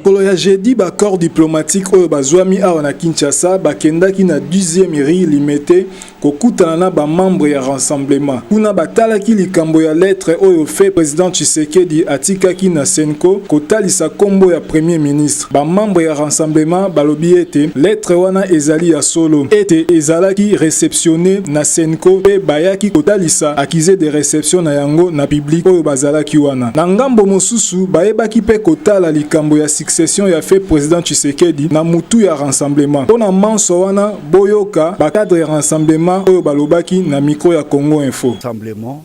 Mokolo ya jeudi ba corps diplomatique oyo bazwami awa na Kinshasa bakendaki na 10e ri limité kokutana na ba membre ya rassemblement. Kuna batalaki likambo ya lettre oyo fait président Tshisekedi atikaki na Senko kotalisa kombo ya premier ministre. Ba membre ya rassemblement balobi ete lettre wana ezali ya solo ete ezalaki réceptionné na Senko pe bayaki kotalisa accusé de réception na yango na public oyo bazalaki wana. Na ngambo mosusu bayebaki pe kotala likambo ya succession ya fait président Tshisekedi na mutu ya rassemblement. Pona manso wana boyoka ba cadre ya rassemblement oyo balobaki na micro ya Congo Info. Rassemblement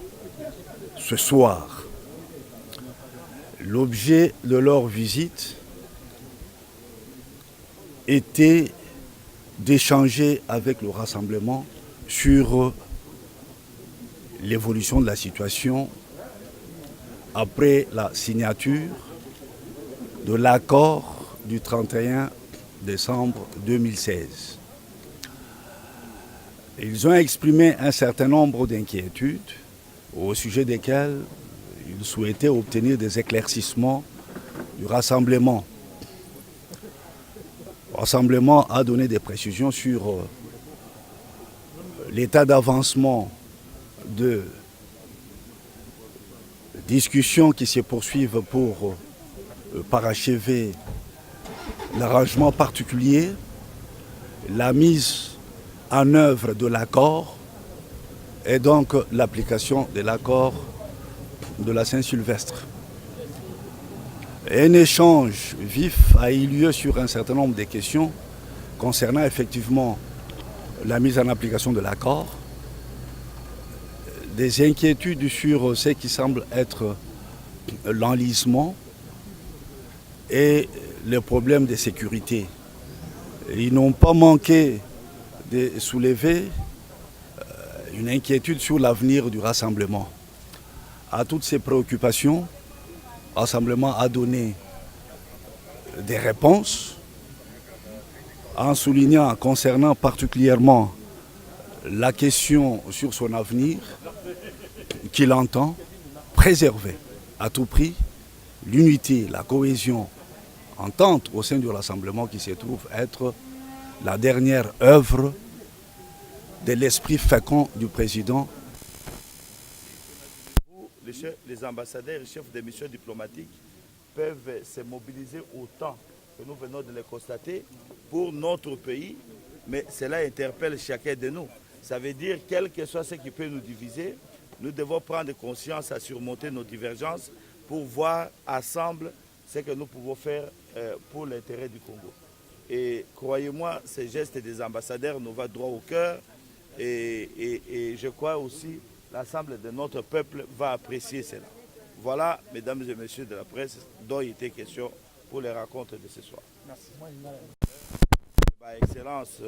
ce soir. L'objet de leur visite était d'échanger avec le rassemblement sur l'évolution de la situation après la signature de l'accord du 31 décembre 2016. Ils ont exprimé un certain nombre d'inquiétudes au sujet desquelles ils souhaitaient obtenir des éclaircissements du rassemblement. Le rassemblement a donné des précisions sur l'état d'avancement de discussions qui se poursuivent pour parachever l'arrangement particulier, la mise en œuvre de l'accord et donc l'application de l'accord de la Saint-Sylvestre. Un échange vif a eu lieu sur un certain nombre de questions concernant effectivement la mise en application de l'accord, des inquiétudes sur ce qui semble être l'enlisement et les problèmes de sécurité. Ils n'ont pas manqué de soulever une inquiétude sur l'avenir du rassemblement. À toutes ces préoccupations, le rassemblement a donné des réponses en soulignant concernant particulièrement la question sur son avenir qu'il entend préserver à tout prix l'unité, la cohésion, entente au sein du rassemblement qui se trouve être la dernière œuvre de l'esprit fécond du président. Les ambassadeurs et chefs de missions diplomatiques peuvent se mobiliser autant que nous venons de le constater pour notre pays, mais cela interpelle chacun de nous. Ça veut dire, quel que soit ce qui peut nous diviser, nous devons prendre conscience à surmonter nos divergences pour voir ensemble ce que nous pouvons faire pour l'intérêt du Congo. Et croyez-moi, ces gestes des ambassadeurs nous vont droit au cœur et je crois aussi l'ensemble de notre peuple va apprécier cela. Voilà, mesdames et messieurs de la presse, dont il était question pour les rencontres de ce soir. Merci. Excellence,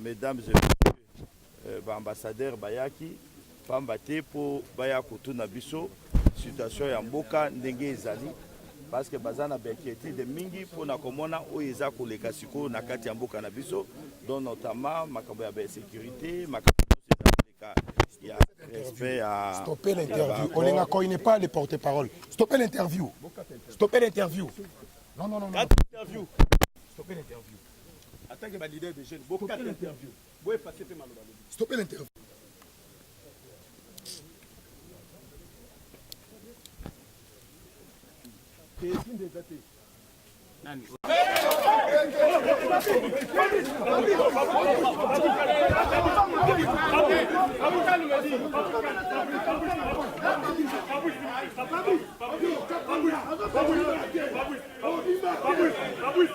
mesdames et messieurs, ambassadeur Bayaki, Pambate pour Bayakutu Nabiso, situation Yamboka, Ndenge Ezali, parce que Bazana Beketi de Mingi pour Nakomona ou Eza Kolekasiko Nakati Yamboka Nabiso, dont notamment Makaboya sécurité, Stoppez l'interview. Olenga Koy n'est pas le porte-parole. Stoppez l'interview. Stoppez l'interview. Non. Interview. Stoppez l'interview. Attaquez ma leader de jeunes. Stoppez l'interview. Babush.